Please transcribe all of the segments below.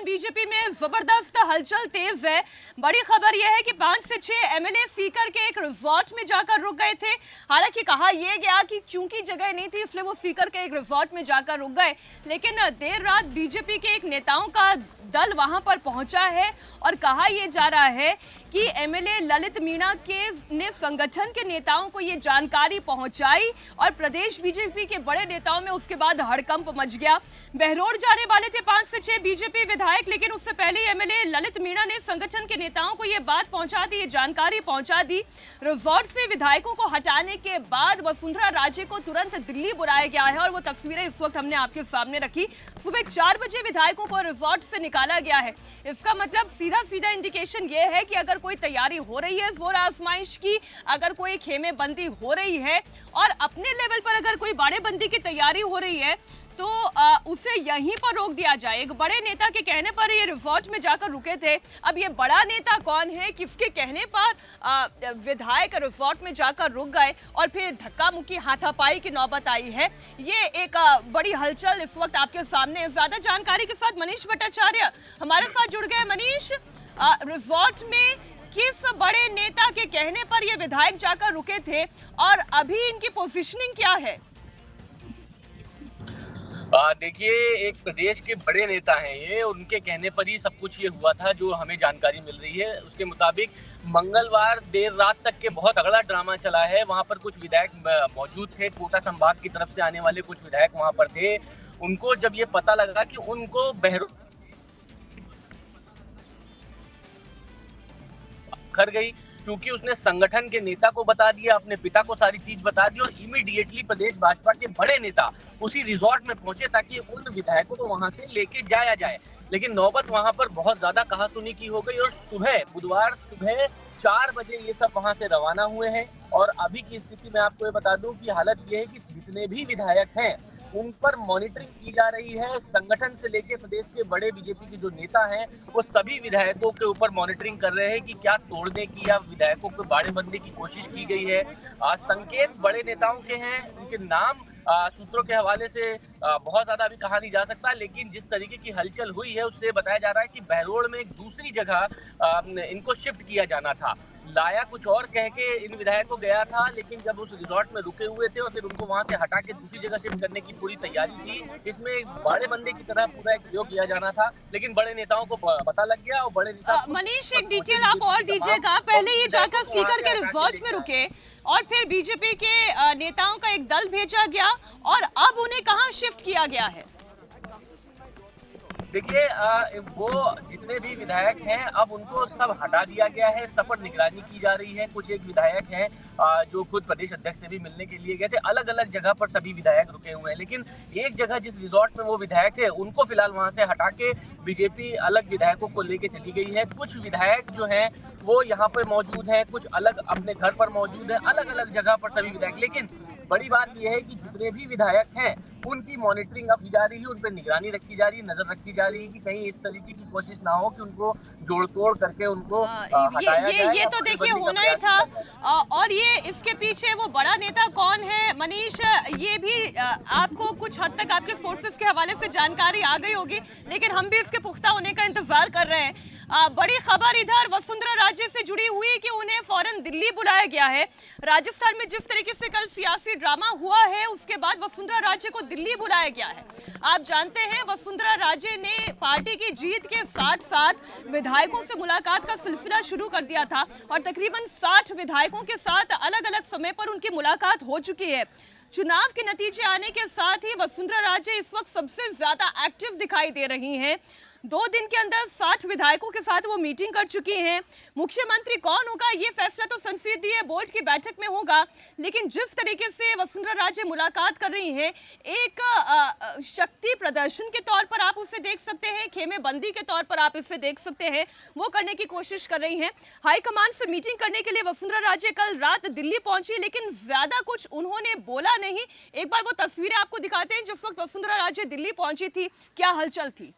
BJP में जबरदस्त हलचल तेज है। बड़ी खबर यह है कि 5 से 6 एमएलए सीकर के एक रिजॉर्ट में जाकर रुक गए थे। हालांकि कहा यह गया कि चूंकि जगह नहीं थी इसलिए वो सीकर के एक रिजॉर्ट में जाकर रुक गए, लेकिन देर रात बीजेपी के एक नेताओं का दल वहां पर पहुंचा है और कहा यह जा रहा है कि एमएलए ललित मीणा ने संगठन के नेताओं को यह जानकारी पहुंचाई और प्रदेश बीजेपी के बड़े नेताओं में उसके बाद हड़कंप मच गया। बहरोड जाने वाले थे 5 से 6 बीजेपी विधायक, लेकिन उससे पहले एमएलए ललित मीणा ने संगठन के नेताओं को यह बात पहुंचा दी, ये जानकारी पहुंचा दी। रिजॉर्ट से विधायकों को हटाने के बाद वसुंधरा राजे को तुरंत दिल्ली बुलाया गया है और वो तस्वीरें इस वक्त हमने आपके सामने रखी। सुबह 4 बजे विधायकों को रिजॉर्ट से निकाला गया है। इसका मतलब सीधा सीधा इंडिकेशन ये है कि अगर कोई तैयारी हो रही है जोर आजमाइश की, अगर कोई खेमे बंदी हो रही है और अपने लेवल पर अगर कोई बाड़ेबंदी की तैयारी हो रही है तो उसे यहीं पर रोक दिया जाए। एक बड़े नेता के कहने पर ये रिजॉर्ट में जाकर रुके थे। अब ये बड़ा नेता कौन है, किसके कहने पर विधायक रिजॉर्ट में जाकर रुक गए और फिर धक्का मुक्की हाथापाई की नौबत आई है, ये एक बड़ी हलचल इस वक्त आपके सामने है। ज्यादा जानकारी के साथ मनीष भट्टाचार्य हमारे साथ जुड़ गए। मनीष, रिजॉर्ट में किस बड़े नेता के कहने पर ये विधायक जाकर रुके थे और अभी इनकी पोजीशनिंग क्या है? देखिए, एक प्रदेश के बड़े नेता हैं ये, उनके कहने पर ही सब कुछ ये हुआ था जो हमें जानकारी मिल रही है। उसके मुताबिक मंगलवार देर रात तक के बहुत तगड़ा ड्रामा चला है। वहां पर कुछ विधायक मौजूद थे, कोटा संभाग की तरफ से आने वाले कुछ विधायक वहां पर थे। उनको जब ये पता लगा कि उनको बहरोड कर गई, क्योंकि उसने संगठन के नेता को बता दिया, अपने पिता को सारी चीज बता दी और इमीडिएटली प्रदेश भाजपा के बड़े नेता उसी रिजॉर्ट में पहुंचे ताकि उन विधायकों को वहां से लेके जाया जाए। लेकिन नौबत वहां पर बहुत ज्यादा कहासुनी की हो गई और बुधवार सुबह 4 बजे ये सब वहां से रवाना हुए हैं। और अभी की स्थिति में आपको ये बता दूं कि हालत ये है कि जितने भी विधायक हैं उन पर मॉनिटरिंग की जा रही है। संगठन से लेके प्रदेश के बड़े बीजेपी के जो नेता हैं वो सभी विधायकों के ऊपर मॉनिटरिंग कर रहे हैं कि क्या तोड़ने की या विधायकों को बाड़ेबंदी की कोशिश की गई है। संकेत बड़े नेताओं के हैं, उनके नाम सूत्रों के हवाले से बहुत ज्यादा अभी कहा नहीं जा सकता, लेकिन जिस तरीके की हलचल हुई है उससे बताया जा रहा है कि बहरोड में एक दूसरी जगह इनको शिफ्ट किया जाना था। लाया कुछ और कह के इन विधायक को गया था, लेकिन जब उस रिजॉर्ट में रुके हुए थे और फिर उनको वहां से हटा के दूसरी जगह शिफ्ट करने की पूरी तैयारी थी। इसमें एक बड़े बंदे की तरह पूरा एक प्रयोग किया जाना था, लेकिन बड़े नेताओं को पता लग गया और बड़े नेता मनीष, एक डिटेल आप और दीजिएगा। पहले ये जाकर सीकर के रिजॉर्ट में रुके और फिर बीजेपी के नेताओं का एक दल भेजा गया और अब उन्हें कहां शिफ्ट किया गया है? देखिए, वो जितने भी विधायक हैं अब उनको सब हटा दिया गया है, सफल निगरानी की जा रही है। कुछ एक विधायक हैं जो खुद प्रदेश अध्यक्ष से भी मिलने के लिए गए थे। अलग अलग जगह पर सभी विधायक रुके हुए हैं, लेकिन एक जगह जिस रिजॉर्ट में वो विधायक थे उनको फिलहाल वहां से हटा के बीजेपी अलग विधायकों को लेके चली गई है। कुछ विधायक जो हैं वो यहाँ पर मौजूद हैं, कुछ अलग अपने घर पर मौजूद है, अलग अलग जगह पर सभी विधायक। लेकिन बड़ी बात यह है कि जितने भी विधायक हैं उनकी मॉनिटरिंग अब की जा रही है, उन पर निगरानी रखी जा रही है, नजर रखी जा रही है कि कहीं इस तरीके की कोशिश ना हो कि उनको जोड़ तोड़ करके उनको हटाया जाए। ये तो देखिए होना ही था। और ये इसके पीछे वो बड़ा नेता कौन है मनीष, ये भी आपको कुछ हद तक आपके सोर्सेस के हवाले से जानकारी आ गई होगी, लेकिन हम भी इसके पुख्ता होने का इंतजार कर रहे हैं। बड़ी खबर इधर वसुंधरा राजे से जुड़ी हुई कि उन्हें फौरन दिल्ली बुलाया गया है। राजस्थान में जिस तरीके से कल सियासी ड्रामा हुआ है उसके बाद वसुंधरा राजे को दिल्ली बुलाया गया है। आप जानते हैं वसुंधरा राजे ने पार्टी की जीत के साथ साथ विधायकों से मुलाकात का सिलसिला शुरू कर दिया था और तकरीबन 60 विधायकों के साथ अलग अलग समय पर उनकी मुलाकात हो चुकी है। चुनाव के नतीजे आने के साथ ही वसुंधरा राजे इस वक्त सबसे ज्यादा एक्टिव दिखाई दे रही हैं। 2 दिन के अंदर 60 विधायकों के साथ वो मीटिंग कर चुकी हैं। मुख्यमंत्री कौन होगा ये फैसला तो संसदीय बोर्ड की बैठक में होगा, लेकिन जिस तरीके से वसुंधरा राजे मुलाकात कर रही हैं, एक शक्ति प्रदर्शन के तौर पर आप उसे देख सकते हैं, खेमे बंदी के तौर पर आप इसे देख सकते हैं, वो करने की कोशिश कर रही हैं। हाईकमान से मीटिंग करने के लिए वसुंधरा राजे कल रात दिल्ली पहुंची, लेकिन ज्यादा कुछ उन्होंने बोला नहीं। एक बार वो तस्वीरें आपको दिखाते हैं जिस वक्त वसुंधरा राजे दिल्ली पहुंची थी, क्या हलचल थी।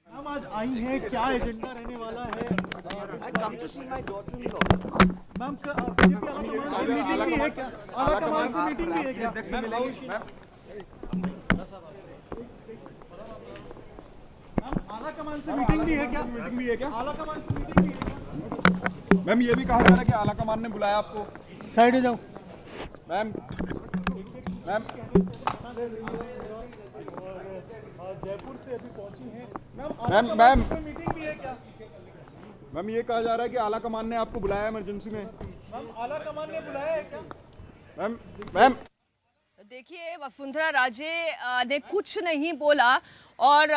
मैम आज आई हैं, क्या एजेंडा रहने वाला है? मैम आलाकमान से मीटिंग भी है क्या? कमान से मीटिंग भी है क्या? मीटिंग भी है क्या? आला कमान से मीटिंग भी है क्या? मैम ये भी कहा जा रहा है कि आला कमान ने बुलाया आपको। साइड हो जाओ मैम मैम जयपुर से अभी पहुंची हैं मैम मैम मीटिंग भी है क्या? मैम ये कहा जा रहा है कि आला कमान ने आपको बुलाया इमरजेंसी में। मैम आला कमान ने बुलाया है क्या? मैम मैम देखिए वसुंधरा राजे ने कुछ नहीं बोला और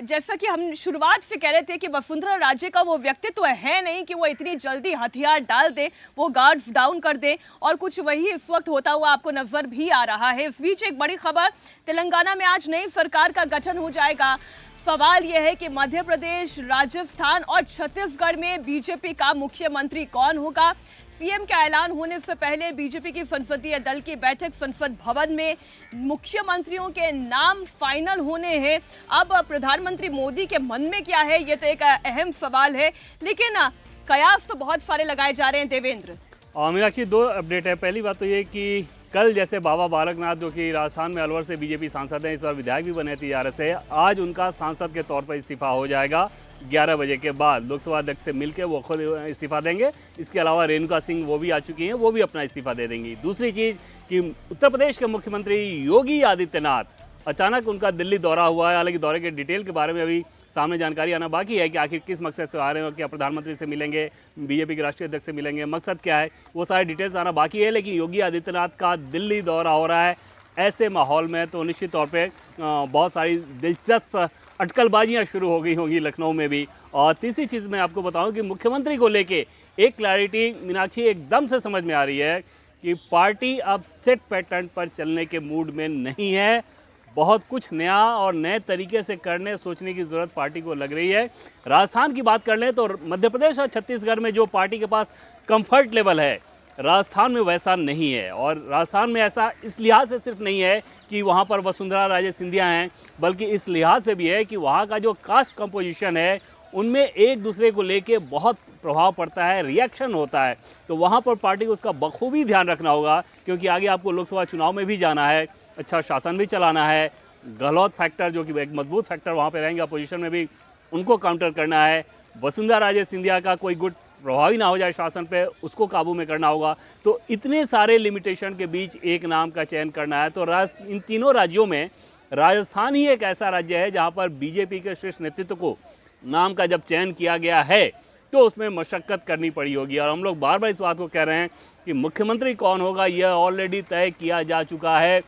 जैसा कि हम शुरुआत से कह रहे थे कि वसुंधरा राजे का वो व्यक्तित्व है नहीं कि वो इतनी जल्दी हथियार डाल दे, वो गार्ड्स डाउन कर दे और कुछ वही इस वक्त होता हुआ आपको नजर भी आ रहा है। इस बीच एक बड़ी खबर, तेलंगाना में आज नई सरकार का गठन हो जाएगा। सवाल यह है कि मध्य प्रदेश, राजस्थान और छत्तीसगढ़ में बीजेपी का मुख्यमंत्री कौन होगा। सीएम का ऐलान होने से पहले बीजेपी की संसदीय दल की बैठक संसद भवन में, मुख्यमंत्रियों के नाम फाइनल होने हैं। अब प्रधानमंत्री मोदी के मन में क्या है, ये तो एक अहम सवाल है, लेकिन कयास तो बहुत सारे लगाए जा रहे हैं। देवेंद्र, मीनाक्षी, दो अपडेट है। पहली बात तो ये कि कल जैसे बाबा बालकनाथ जो कि राजस्थान में अलवर से बीजेपी सांसद हैं, इस बार विधायक भी बने टीआरएस से, आज उनका सांसद के तौर पर इस्तीफा हो जाएगा। 11 बजे के बाद लोकसभा अध्यक्ष से मिलकर वो खुद इस्तीफा देंगे। इसके अलावा रेणुका सिंह वो भी आ चुकी हैं, वो भी अपना इस्तीफा दे देंगी। दूसरी चीज़ कि उत्तर प्रदेश के मुख्यमंत्री योगी आदित्यनाथ, अचानक उनका दिल्ली दौरा हुआ है। हालांकि दौरे के डिटेल के बारे में अभी सामने जानकारी आना बाकी है कि आखिर किस मकसद से आ रहे हैं, क्या प्रधानमंत्री से मिलेंगे, बीजेपी के राष्ट्रीय अध्यक्ष से मिलेंगे, मकसद क्या है, वो सारे डिटेल्स आना बाकी है। लेकिन योगी आदित्यनाथ का दिल्ली दौरा हो रहा है, ऐसे माहौल में तो निश्चित तौर पे बहुत सारी दिलचस्प अटकलबाजियाँ शुरू हो गई होंगी लखनऊ में भी। और तीसरी चीज़ मैं आपको बताऊं कि मुख्यमंत्री को लेके एक क्लैरिटी मीनाक्षी एकदम से समझ में आ रही है कि पार्टी अब सेट पैटर्न पर चलने के मूड में नहीं है। बहुत कुछ नया और नए तरीके से करने सोचने की ज़रूरत पार्टी को लग रही है। राजस्थान की बात कर लें तो मध्य प्रदेश और छत्तीसगढ़ में जो पार्टी के पास कंफर्ट लेवल है, राजस्थान में वैसा नहीं है। और राजस्थान में ऐसा इस लिहाज से सिर्फ नहीं है कि वहाँ पर वसुंधरा राजे सिंधिया हैं, बल्कि इस लिहाज से भी है कि वहाँ का जो कास्ट कंपोजिशन है उनमें एक दूसरे को लेके बहुत प्रभाव पड़ता है, रिएक्शन होता है। तो वहाँ पर पार्टी को उसका बखूबी ध्यान रखना होगा, क्योंकि आगे आपको लोकसभा चुनाव में भी जाना है, अच्छा शासन भी चलाना है। गहलोत फैक्टर जो कि एक मजबूत फैक्टर वहाँ पे रहेंगे अपोजिशन में भी, उनको काउंटर करना है। वसुंधरा राजे सिंधिया का कोई गुट प्रभावी ना हो जाए शासन पे, उसको काबू में करना होगा। तो इतने सारे लिमिटेशन के बीच एक नाम का चयन करना है। तो इन तीनों राज्यों में राजस्थान ही एक ऐसा राज्य है जहाँ पर बीजेपी के शीर्ष नेतृत्व को नाम का जब चयन किया गया है तो उसमें मशक्क़त करनी पड़ी होगी। और हम लोग बार बार इस बात को कह रहे हैं कि मुख्यमंत्री कौन होगा यह ऑलरेडी तय किया जा चुका है।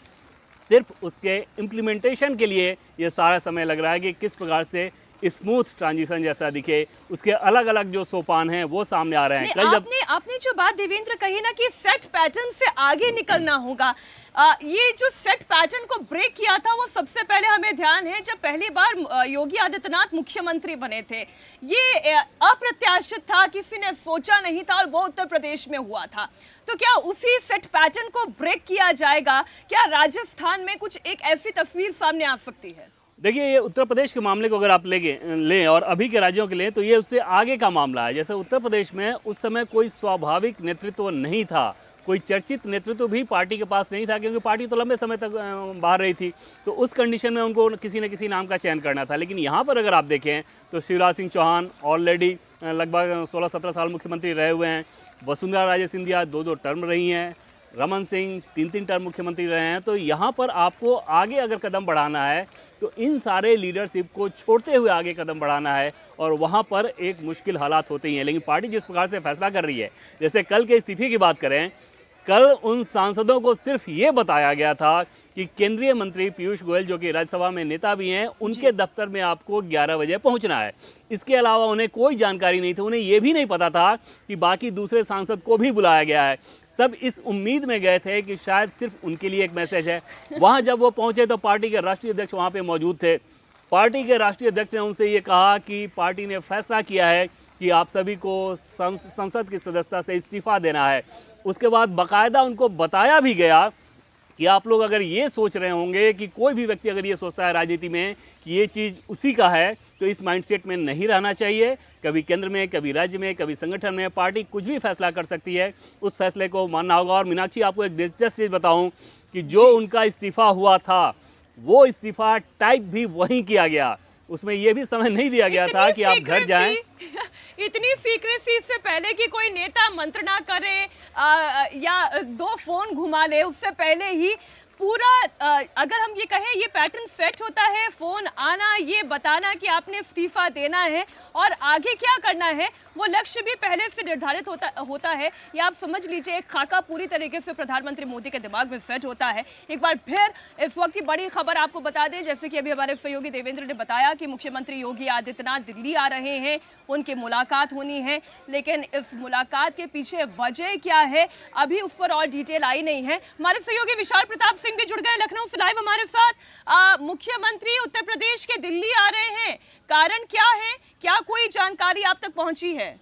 सिर्फ उसके इम्प्लीमेंटेशन के लिए ये सारा समय लग रहा है कि किस प्रकार से स्मूथ ट्रांजिशन जैसा दिखे, उसके अलग अलग जो सोपान हैं वो सामने आ रहे हैं। कल जब आपने जो बात देवेंद्र कही ना कि सेट पैटर्न से आगे निकलना होगा, ये जो सेट पैटर्न को ब्रेक किया था वो सबसे पहले हमें ध्यान है जब पहली बार योगी आदित्यनाथ मुख्यमंत्री बने थे। ये अप्रत्याशित था, किसी ने सोचा नहीं था, और वो उत्तर प्रदेश में हुआ था। तो क्या उसी सेट पैटर्न को ब्रेक किया जाएगा? क्या राजस्थान में कुछ एक ऐसी तस्वीर सामने आ सकती है? देखिए, ये उत्तर प्रदेश के मामले को अगर आप लें और अभी के राज्यों के लें तो ये उससे आगे का मामला है। जैसे उत्तर प्रदेश में उस समय कोई स्वाभाविक नेतृत्व नहीं था, कोई चर्चित नेतृत्व भी पार्टी के पास नहीं था, क्योंकि पार्टी तो लंबे समय तक बाहर रही थी। तो उस कंडीशन में उनको किसी न किसी नाम का चयन करना था। लेकिन यहाँ पर अगर आप देखें तो शिवराज सिंह चौहान ऑलरेडी लगभग 16-17 साल मुख्यमंत्री रहे हुए हैं। वसुंधरा राजे सिंधिया 2 टर्म रही हैं। रमन सिंह 3 टर्म मुख्यमंत्री रहे हैं। तो यहाँ पर आपको आगे अगर कदम बढ़ाना है तो इन सारे लीडरशिप को छोड़ते हुए आगे कदम बढ़ाना है, और वहाँ पर एक मुश्किल हालात होते ही हैं। लेकिन पार्टी जिस प्रकार से फैसला कर रही है, जैसे कल के इस्तीफे की बात करें, कल उन सांसदों को सिर्फ ये बताया गया था कि केंद्रीय मंत्री पीयूष गोयल जो कि राज्यसभा में नेता भी हैं, उनके दफ्तर में आपको 11 बजे पहुंचना है। इसके अलावा उन्हें कोई जानकारी नहीं थी। उन्हें ये भी नहीं पता था कि बाकी दूसरे सांसद को भी बुलाया गया है। सब इस उम्मीद में गए थे कि शायद सिर्फ उनके लिए एक मैसेज है। वहाँ जब वो पहुँचे तो पार्टी के राष्ट्रीय अध्यक्ष वहाँ पर मौजूद थे। पार्टी के राष्ट्रीय अध्यक्ष ने उनसे ये कहा कि पार्टी ने फैसला किया है कि आप सभी को संसद की सदस्यता से इस्तीफा देना है। उसके बाद बाकायदा उनको बताया भी गया कि आप लोग अगर ये सोच रहे होंगे कि कोई भी व्यक्ति अगर ये सोचता है राजनीति में कि ये चीज़ उसी का है, तो इस माइंडसेट में नहीं रहना चाहिए। कभी केंद्र में, कभी राज्य में, कभी संगठन में पार्टी कुछ भी फैसला कर सकती है, उस फैसले को मानना होगा। और मीनाक्षी, आपको एक दिलचस्प चीज़ बताऊं कि जो उनका इस्तीफा हुआ था वो इस्तीफा टाइप भी वहीं किया गया उसमें ये भी समय नहीं दिया गया था कि आप घर जाएं। इतनी सीक्रेसी से पहले कि कोई नेता मंत्रणा करे या 2 फोन घुमा ले, उससे पहले ही पूरा अगर हम ये कहें ये पैटर्न सेट होता है, फोन आना, ये बताना कि आपने इस्तीफा देना है और आगे क्या करना है, वो लक्ष्य भी पहले से निर्धारित होता है। या आप समझ लीजिए एक खाका पूरी तरीके से प्रधानमंत्री मोदी के दिमाग में सेट होता है। एक बार फिर इस वक्त की बड़ी खबर आपको बता दें, जैसे कि अभी हमारे सहयोगी देवेंद्र ने बताया कि मुख्यमंत्री योगी आदित्यनाथ दिल्ली आ रहे हैं, उनकी मुलाकात होनी है, लेकिन इस मुलाकात के पीछे वजह क्या है अभी उस पर और डिटेल आई नहीं है। हमारे सहयोगी विशाल प्रताप सिंह भी जुड़ गए लखनऊ से लाइव हमारे साथ। मुख्यमंत्री उत्तर प्रदेश के दिल्ली आ रहे हैं, कारण क्या है, क्या कोई जानकारी आप तक पहुंची है?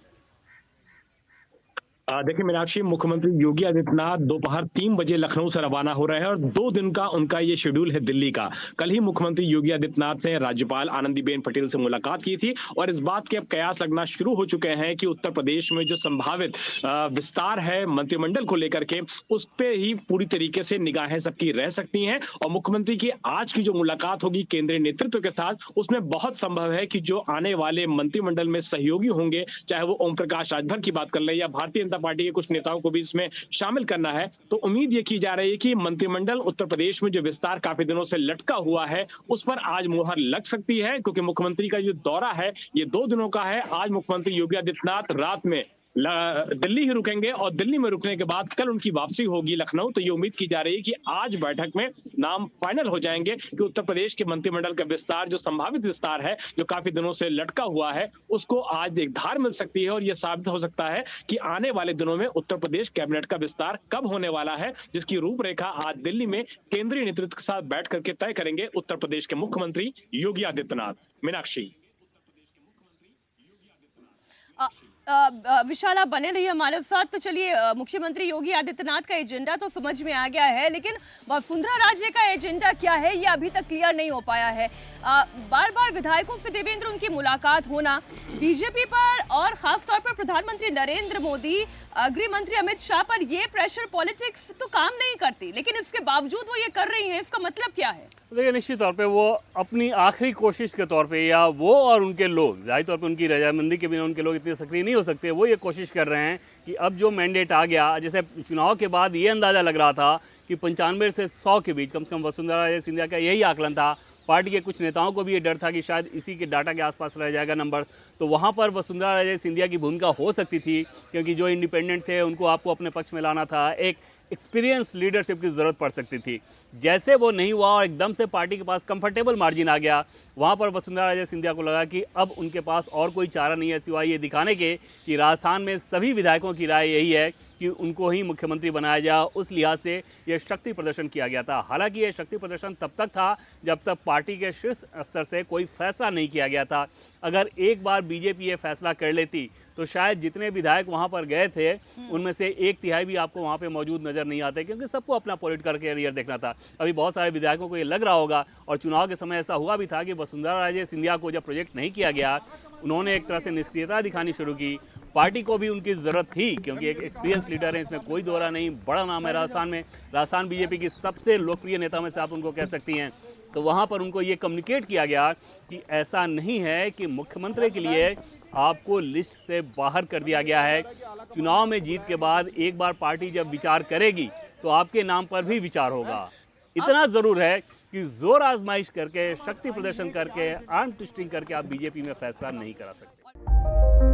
देखिए मीनाक्षी, मुख्यमंत्री योगी आदित्यनाथ दोपहर 3 बजे लखनऊ से रवाना हो रहे हैं और 2 दिन का उनका ये शेड्यूल है दिल्ली का। कल ही मुख्यमंत्री योगी आदित्यनाथ ने राज्यपाल आनंदीबेन पटेल से मुलाकात की थी और इस बात के अब कयास लगना शुरू हो चुके हैं कि उत्तर प्रदेश में जो संभावित विस्तार है मंत्रिमंडल को लेकर के, उस पर ही पूरी तरीके से निगाहें सबकी रह सकती हैं। और मुख्यमंत्री की आज की जो मुलाकात होगी केंद्रीय नेतृत्व के साथ, उसमें बहुत संभव है कि जो आने वाले मंत्रिमंडल में सहयोगी होंगे, चाहे वो ओम प्रकाश राजभर की बात कर लें या भारतीय जनता पार्टी के कुछ नेताओं को भी इसमें शामिल करना है, तो उम्मीद ये की जा रही है कि मंत्रिमंडल उत्तर प्रदेश में जो विस्तार काफी दिनों से लटका हुआ है, उस पर आज मुहर लग सकती है। क्योंकि मुख्यमंत्री का जो दौरा है ये 2 दिनों का है। आज मुख्यमंत्री योगी आदित्यनाथ रात में दिल्ली ही रुकेंगे और दिल्ली में रुकने के बाद कल उनकी वापसी होगी लखनऊ। तो ये उम्मीद की जा रही है कि आज बैठक में नाम फाइनल हो जाएंगे कि उत्तर प्रदेश के मंत्रिमंडल का विस्तार, जो संभावित विस्तार है, जो काफी दिनों से लटका हुआ है, उसको आज एक धार मिल सकती है। और यह साबित हो सकता है कि आने वाले दिनों में उत्तर प्रदेश कैबिनेट का विस्तार कब होने वाला है, जिसकी रूपरेखा आज दिल्ली में केंद्रीय नेतृत्व के साथ बैठ करके तय करेंगे उत्तर प्रदेश के मुख्यमंत्री योगी आदित्यनाथ। मीनाक्षी। विशाल आप बने रहिए हमारे साथ। तो चलिए, मुख्यमंत्री योगी आदित्यनाथ का एजेंडा तो समझ में आ गया है, लेकिन वसुंधरा राजे का एजेंडा क्या है ये अभी तक क्लियर नहीं हो पाया है। बार बार विधायकों से देवेंद्र उनकी मुलाकात होना, बीजेपी पर और खासतौर पर प्रधानमंत्री नरेंद्र मोदी, गृह मंत्री अमित शाह पर ये प्रेशर पॉलिटिक्स तो काम नहीं करती, लेकिन इसके बावजूद वो ये कर रही है, इसका मतलब क्या है? देखिए, निश्चित तौर पे वो अपनी आखिरी कोशिश के तौर पे, या वो और उनके लोग, जाहिर तौर पे उनकी रजामंदी के बिना उनके लोग इतने सक्रिय नहीं हो सकते, वो ये कोशिश कर रहे हैं कि अब जो मैंडेट आ गया, जैसे चुनाव के बाद ये अंदाज़ा लग रहा था कि 95 से 100 के बीच कम से कम वसुंधरा राजे सिंधिया का यही आकलन था। पार्टी के कुछ नेताओं को भी ये डर था कि शायद इसी के डाटा के आसपास रह जाएगा नंबर्स, तो वहाँ पर वसुंधरा राजे सिंधिया की भूमिका हो सकती थी, क्योंकि जो इंडिपेंडेंट थे उनको आपको अपने पक्ष में लाना था, एक एक्सपीरियंस लीडरशिप की ज़रूरत पड़ सकती थी। जैसे वो नहीं हुआ और एकदम से पार्टी के पास कंफर्टेबल मार्जिन आ गया, वहाँ पर वसुंधरा राजे सिंधिया को लगा कि अब उनके पास और कोई चारा नहीं है सिवाय ये दिखाने के कि राजस्थान में सभी विधायकों की राय यही है कि उनको ही मुख्यमंत्री बनाया जाए। उस लिहाज से यह शक्ति प्रदर्शन किया गया था। हालांकि यह शक्ति प्रदर्शन तब तक था जब तक पार्टी के शीर्ष स्तर से कोई फैसला नहीं किया गया था। अगर एक बार बीजेपी ये फैसला कर लेती तो शायद जितने विधायक वहां पर गए थे उनमें से 1/3 भी आपको वहां पे मौजूद नजर नहीं आते, क्योंकि सबको अपना पॉलिटिकल कैरियर देखना था। अभी बहुत सारे विधायकों को ये लग रहा होगा, और चुनाव के समय ऐसा हुआ भी था कि वसुंधरा राजे सिंधिया को जब प्रोजेक्ट नहीं किया गया, उन्होंने एक तरह से निष्क्रियता दिखानी शुरू की। पार्टी को भी उनकी ज़रूरत थी, क्योंकि एक एक्सपीरियंस लीडर है, इसमें कोई दोहरा नहीं, बड़ा नाम है राजस्थान में, राजस्थान बीजेपी की सबसे लोकप्रिय नेता में से आप उनको कह सकती हैं। तो वहाँ पर उनको ये कम्युनिकेट किया गया कि ऐसा नहीं है कि मुख्यमंत्री के लिए आपको लिस्ट से बाहर कर दिया गया है। चुनाव में जीत के बाद एक बार पार्टी जब विचार करेगी तो आपके नाम पर भी विचार होगा। इतना ज़रूर है कि जोर आजमाइश करके, शक्ति प्रदर्शन करके, आर्म ट्विस्टिंग करके आप बीजेपी में फैसला नहीं करा सकते।